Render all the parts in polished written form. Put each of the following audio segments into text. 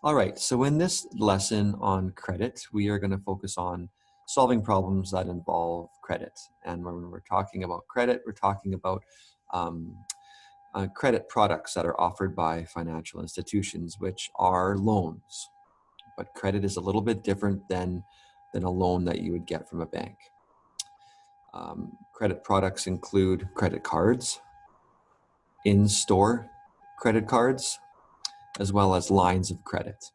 All right, so in this lesson on credit, we are going to focus on solving problems that involve credit. And when we're talking about credit, we're talking about um, credit products that are offered by financial institutions, which are loans. But credit is a little bit different than a loan that you would get from a bank. Credit products include credit cards, in-store credit cards, as well as lines of credit.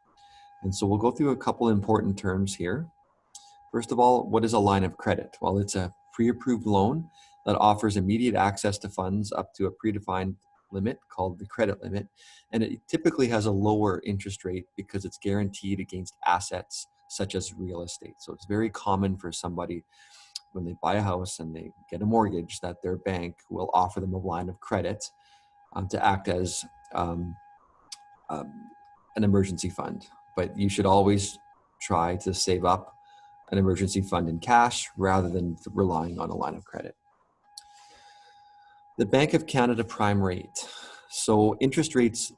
And so we'll go through a couple important terms here. First of all, what is a line of credit? Well, it's a pre-approved loan that offers immediate access to funds up to a predefined limit called the credit limit. And it typically has a lower interest rate because it's guaranteed against assets such as real estate. So it's very common for somebody when they buy a house and they get a mortgage that their bank will offer them a line of credit to act as um, an emergency fund. But you should always try to save up an emergency fund in cash rather than relying on a line of credit. The Bank of Canada prime rate. So interest rates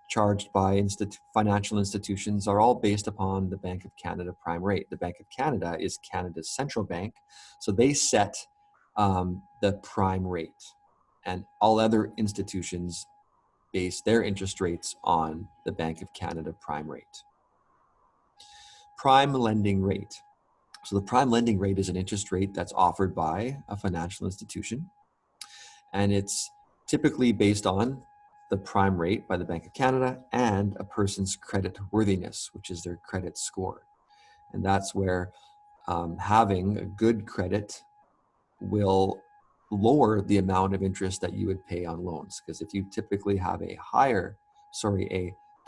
charged by financial institutions are all based upon the Bank of Canada prime rate. The Bank of Canada is Canada's central bank, so they set the prime rate, and all other institutions base their interest rates on the Bank of Canada prime rate. Prime lending rate. So the prime lending rate is an interest rate that's offered by a financial institution, and it's typically based on the prime rate by the Bank of Canada and a person's credit worthiness, which is their credit score. And that's where having a good credit will lower the amount of interest that you would pay on loans. Because if you typically have a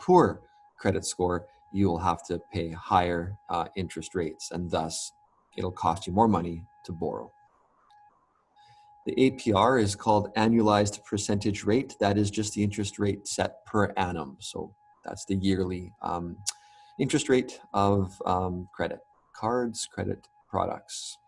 poor credit score, you will have to pay higher interest rates, and thus it'll cost you more money to borrow. The APR is called annualized percentage rate. That is just the interest rate set per annum. So that's the yearly interest rate of credit cards, credit products.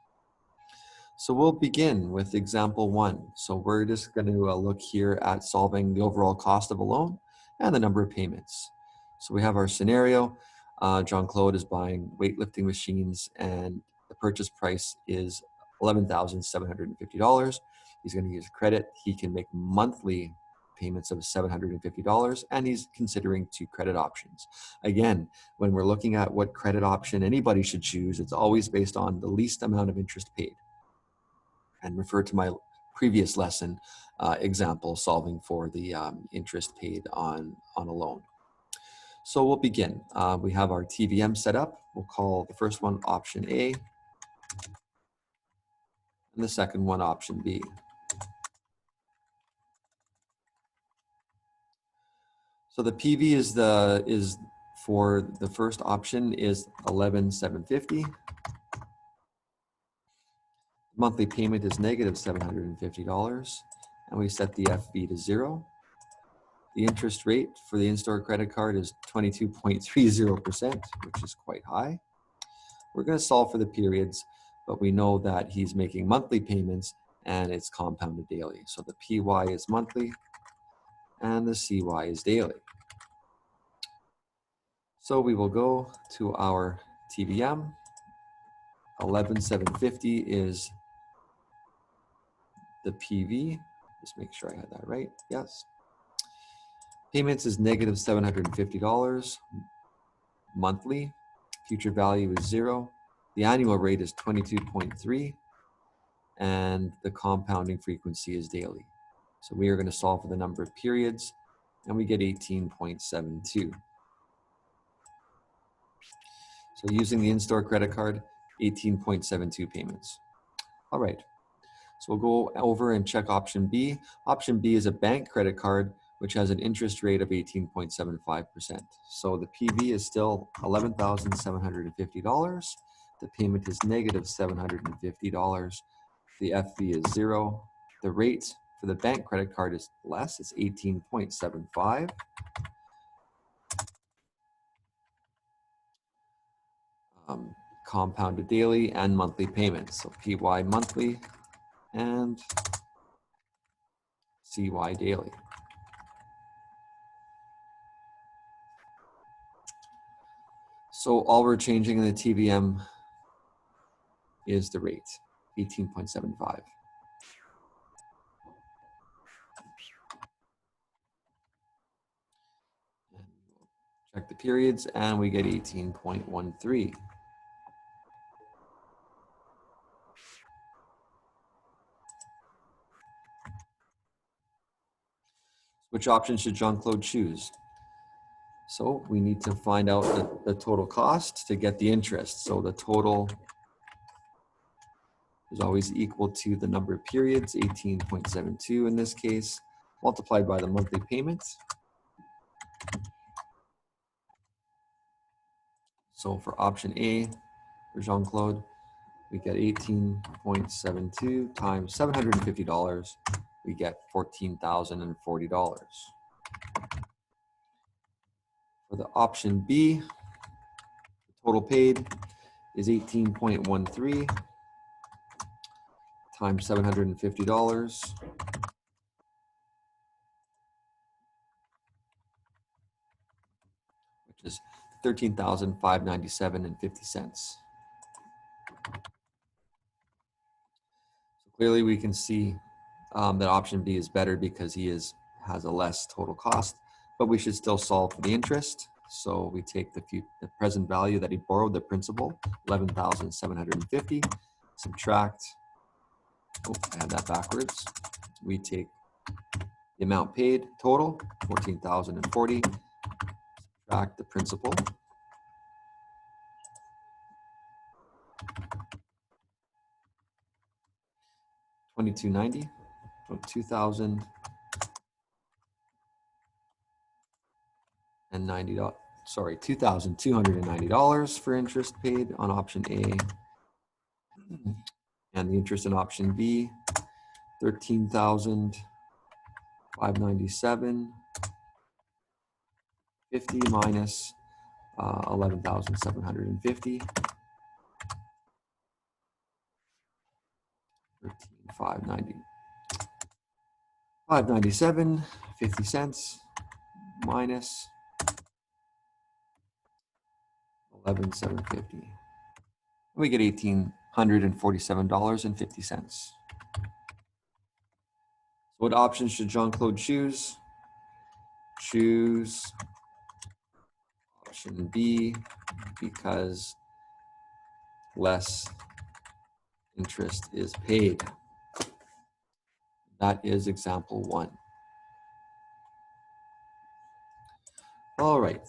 So we'll begin with example 1. So we're just going to look here at solving the overall cost of a loan and the number of payments. So we have our scenario. Jean-Claude is buying weightlifting machines and the purchase price is $11,750. He's going to use credit. He can make monthly payments of $750, and he's considering 2 credit options. Again, when we're looking at what credit option anybody should choose, it's always based on the least amount of interest paid. And refer to my previous lesson example solving for the interest paid on a loan. So we'll begin. We have our TVM set up. We'll call the first one option A and the second one option B. So the PV is for the first option is $11,750. Monthly payment is negative $750, and we set the FV to 0. The interest rate for the in-store credit card is 22.30%, which is quite high. We're going to solve for the periods, but we know that he's making monthly payments and it's compounded daily. So the PY is monthly and the CY is daily. So we will go to our TVM. 11,750 is the PV. Just make sure I had that right. Yes. Payments is negative $750 monthly. Future value is 0. The annual rate is 22.3, and the compounding frequency is daily. So we are going to solve for the number of periods, and we get 18.72. So using the in-store credit card, 18.72 payments. All right. So we'll go over and check option B. Option B is a bank credit card, which has an interest rate of 18.75%. So the PV is still $11,750. The payment is negative $750. The FV is 0. The rate for the bank credit card is less, it's 18.75. Compounded daily and monthly payments. So PY monthly and CY daily. So all we're changing in the TVM is the rate, 18.75. Check the periods and we get 18.13. Which option should Jean-Claude choose? So we need to find out the total cost to get the interest. So the total is always equal to the number of periods, 18.72 in this case, multiplied by the monthly payment. So for option A, for Jean-Claude, we get 18.72 times $750, we get $14,040. For the option B, the total paid is 18.13 times $750, which is $13,597.50. So clearly we can see that option B is better because he has a less total cost, but we should still solve for the interest. So we take the present value that he borrowed, the principal, 11,750, subtract, oh, I had that backwards. We take the amount paid total, 14,040, subtract the principal, 2290, so 2,290 for interest paid on option A, and the interest in option B, 13,597.50 minus 11,750, 597.50 cents minus 11,750. We get $1,847.50. So what option should Jean-Claude choose? Choose option B because less interest is paid. That is example 1. All right.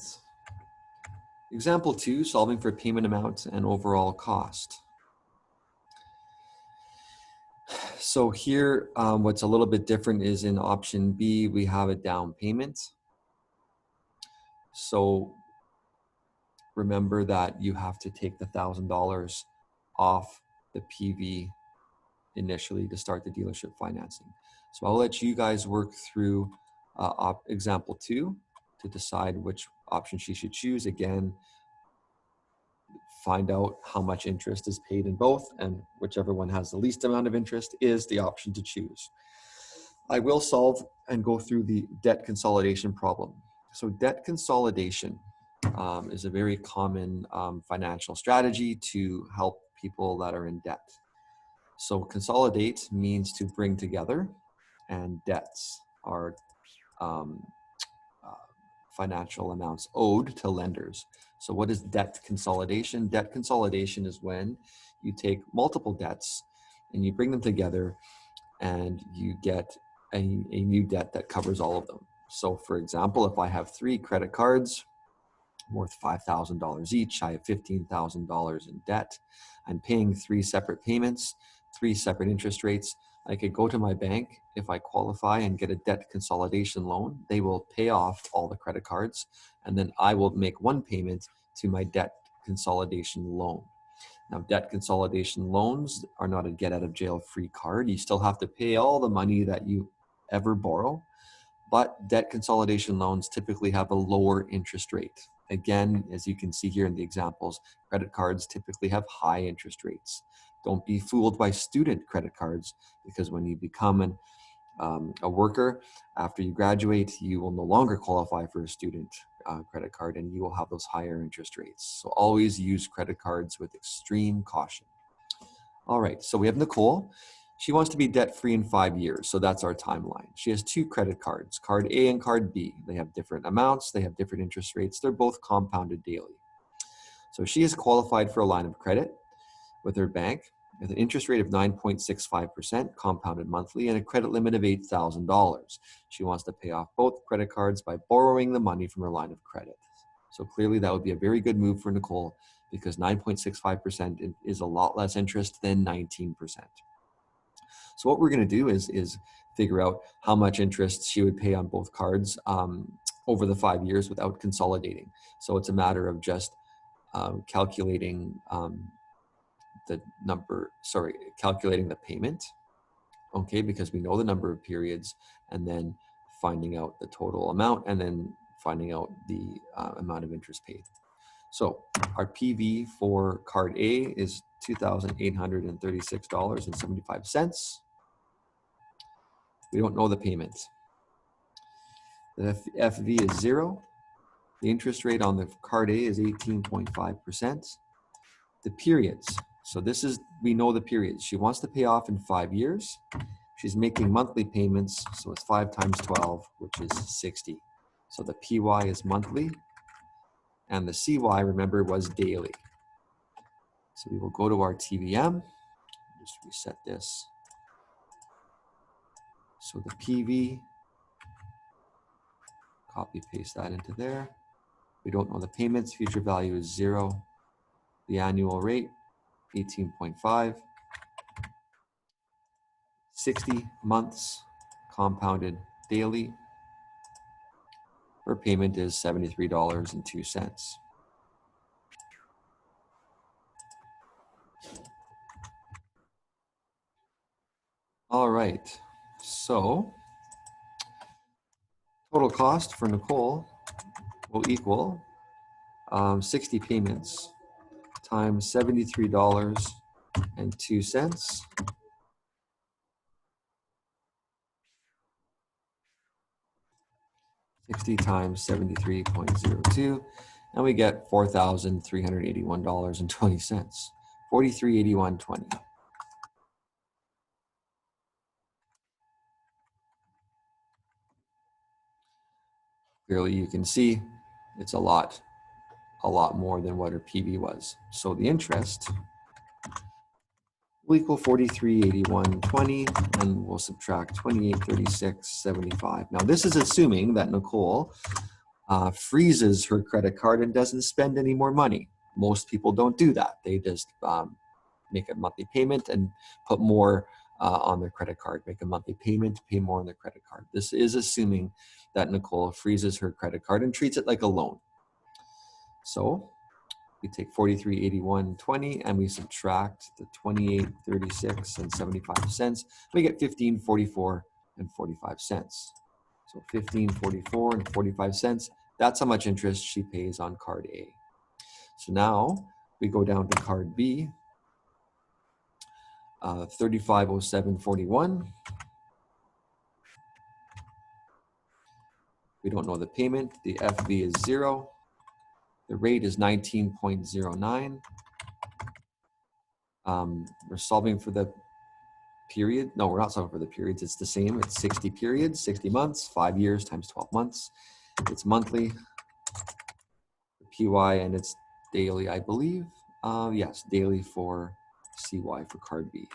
Example 2, solving for payment amount and overall cost. So here, what's a little bit different is in option B, we have a down payment. So remember that you have to take the $1,000 off the PV initially to start the dealership financing. So I'll let you guys work through example 2 to decide which option she should choose. Again, find out how much interest is paid in both, and whichever one has the least amount of interest is the option to choose. I will solve and go through the debt consolidation problem. So debt consolidation is a very common financial strategy to help people that are in debt. So consolidate means to bring together, and debts are financial amounts owed to lenders. So what is debt consolidation? Debt consolidation is when you take multiple debts and you bring them together and you get a new debt that covers all of them. So for example, if I have 3 credit cards worth $5,000 each, I have $15,000 in debt. I'm paying 3 separate payments, 3 separate interest rates. I could go to my bank if I qualify and get a debt consolidation loan. They will pay off all the credit cards, and then I will make one payment to my debt consolidation loan. Now, debt consolidation loans are not a get out of jail free card. You still have to pay all the money that you ever borrow, but debt consolidation loans typically have a lower interest rate. Again, as you can see here in the examples, credit cards typically have high interest rates. Don't be fooled by student credit cards, because when you become a worker after you graduate, you will no longer qualify for a student credit card, and you will have those higher interest rates. So always use credit cards with extreme caution. All right, so we have Nicole. She wants to be debt-free in 5 years, so that's our timeline. She has 2 credit cards, card A and card B. They have different amounts, they have different interest rates, they're both compounded daily. So she is qualified for a line of credit with her bank with an interest rate of 9.65% compounded monthly and a credit limit of $8,000. She wants to pay off both credit cards by borrowing the money from her line of credit. So clearly that would be a very good move for Nicole because 9.65% is a lot less interest than 19%. So what we're going to do is figure out how much interest she would pay on both cards over the 5 years without consolidating. So it's a matter of just calculating calculating the payment, okay, because we know the number of periods, and then finding out the total amount, and then finding out the amount of interest paid. So our PV for card A is $2,836.75. We don't know the payment. The FV is 0. The interest rate on the card A is 18.5%. The periods. So we know the periods. She wants to pay off in 5 years. She's making monthly payments, so it's 5 times 12, which is 60. So the PY is monthly, and the CY, remember, was daily. So we will go to our TVM, just reset this. So the PV, copy paste that into there. We don't know the payments, future value is 0. The annual rate, 18.5. 60 months compounded daily. Her payment is $73.02. All right, so total cost for Nicole will equal 60 payments times $73.02. 60 times 73.02, and we get $4,381.20. $43.81.20. Clearly, you can see it's a lot more than what her PV was. So the interest will equal 43.81.20, and we'll subtract 28.36.75. Now this is assuming that Nicole freezes her credit card and doesn't spend any more money. Most people don't do that. They just make a monthly payment and put more on their credit card, make a monthly payment, pay more on their credit card. This is assuming that Nicole freezes her credit card and treats it like a loan. So we take 43.81.20 and we subtract the 28.36.75. We get 15.44.45. So 15.44.45. That's how much interest she pays on card A. So now we go down to card B, 35.07.41. We don't know the payment. The FV is 0. The rate is 19.09. We're solving for the period. No, we're not solving for the periods. It's the same. It's 60 periods, 60 months, 5 years times 12 months. It's monthly, PY, and it's daily, I believe. Yes, daily for CY for card B.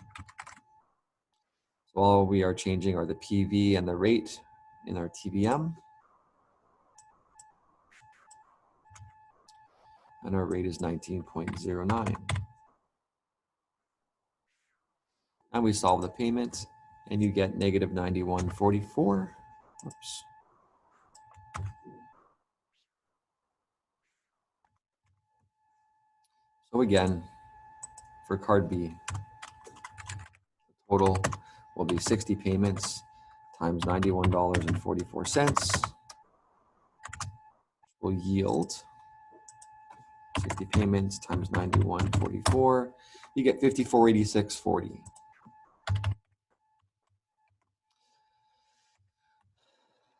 So all we are changing are the PV and the rate in our TVM. And our rate is 19.09. And we solve the payment, and you get negative 91.44. Oops. So again, for card B, the total will be 60 payments times $91.44 will yield 60 payments times 91.44. You get 54.86.40.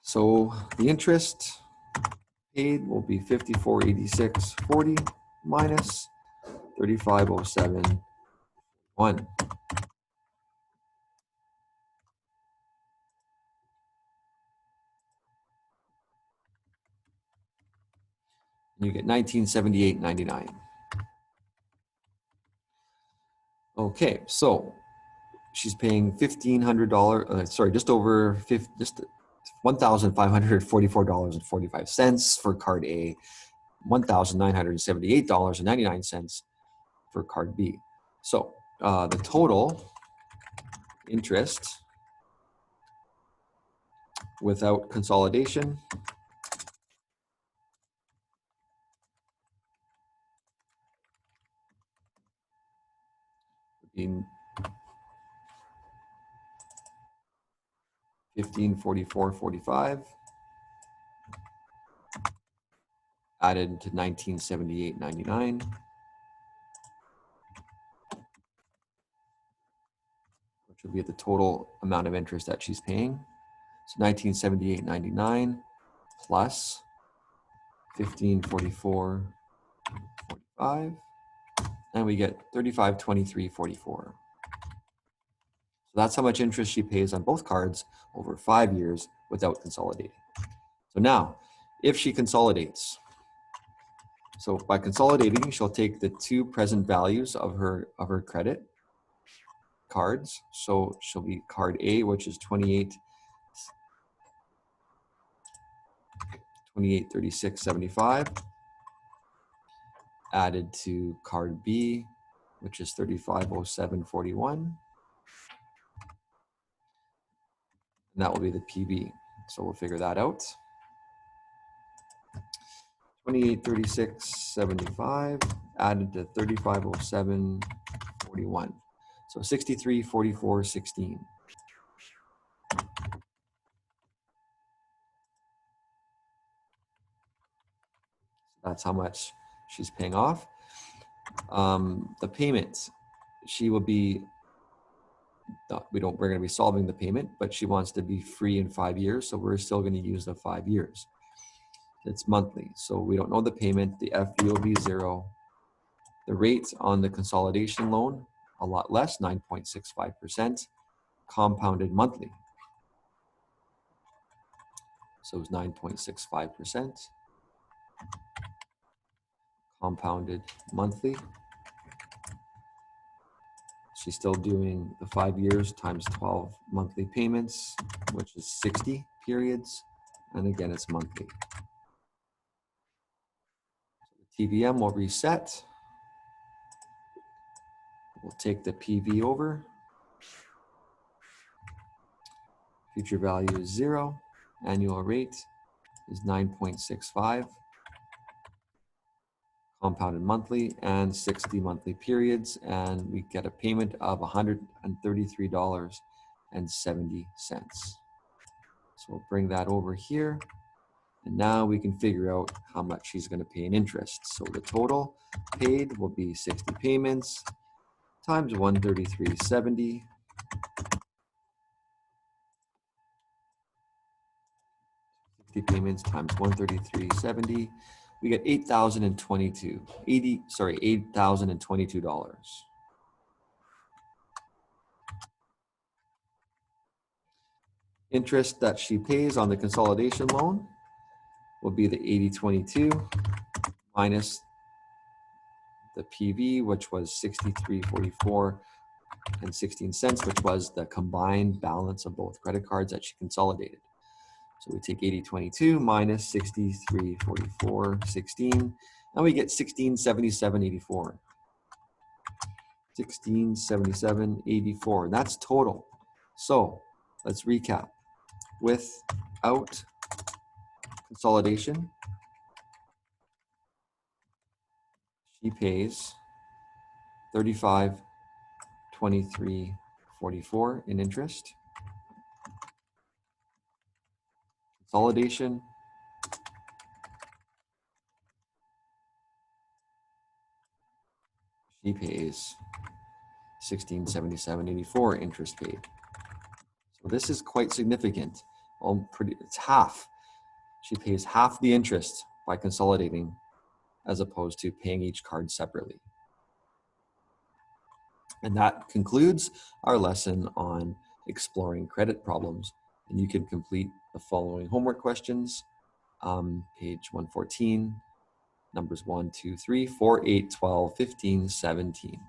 So the interest paid will be $54.86.40 minus $35.07.1. You get $1978.99. Okay, so she's paying $1,500. Sorry, just over just $1,544.45 for card A, $1,978.99 for card B. So the total interest without consolidation would be $1,544.45 added to $1978.99, which would be the total amount of interest that she's paying. So $1978.99 plus $1,544.45, and we get $3523.44. So that's how much interest she pays on both cards over 5 years without consolidating. So now, if she consolidates, so by consolidating, she'll take the two present values of her credit cards. So she'll be card A, which is 2836.75, added to card B, which is 3507.41, and that will be the PV. So we'll figure that out. 2836.75 added to 3507.41. So 6344.16. That's how much she's paying off. The payment, she will be, we're going to be solving the payment, but she wants to be free in 5 years. So we're still going to use the 5 years. It's monthly. So we don't know the payment. The FV will be 0. The rate on the consolidation loan, a lot less, 9.65%, compounded monthly. So it's 9.65%, compounded monthly. She's still doing the 5 years times 12 monthly payments, which is 60 periods. And again, it's monthly. So the TVM will reset. We'll take the PV over. Future value is 0. Annual rate is 9.65. Compounded monthly and 60 monthly periods. And we get a payment of $133.70. So we'll bring that over here. And now we can figure out how much she's going to pay in interest. So the total paid will be 60 payments times 133.70. 60 payments times 133.70. We get $8,022. Interest that she pays on the consolidation loan will be the 8022 minus the PV, which was 63.44.16, which was the combined balance of both credit cards that she consolidated. So we take 8022 minus 63.44.16, and we get 1677.84. 1677.84, and that's total. So let's recap. Without consolidation, she pays $35.23.44 in interest. Consolidation, she pays $1677.84 interest paid. So this is quite significant. It's half. She pays half the interest by consolidating as opposed to paying each card separately. And that concludes our lesson on exploring credit problems. And you can complete the following homework questions, page 114, numbers 1, 2, 3, 4, 8, 12, 15, 17.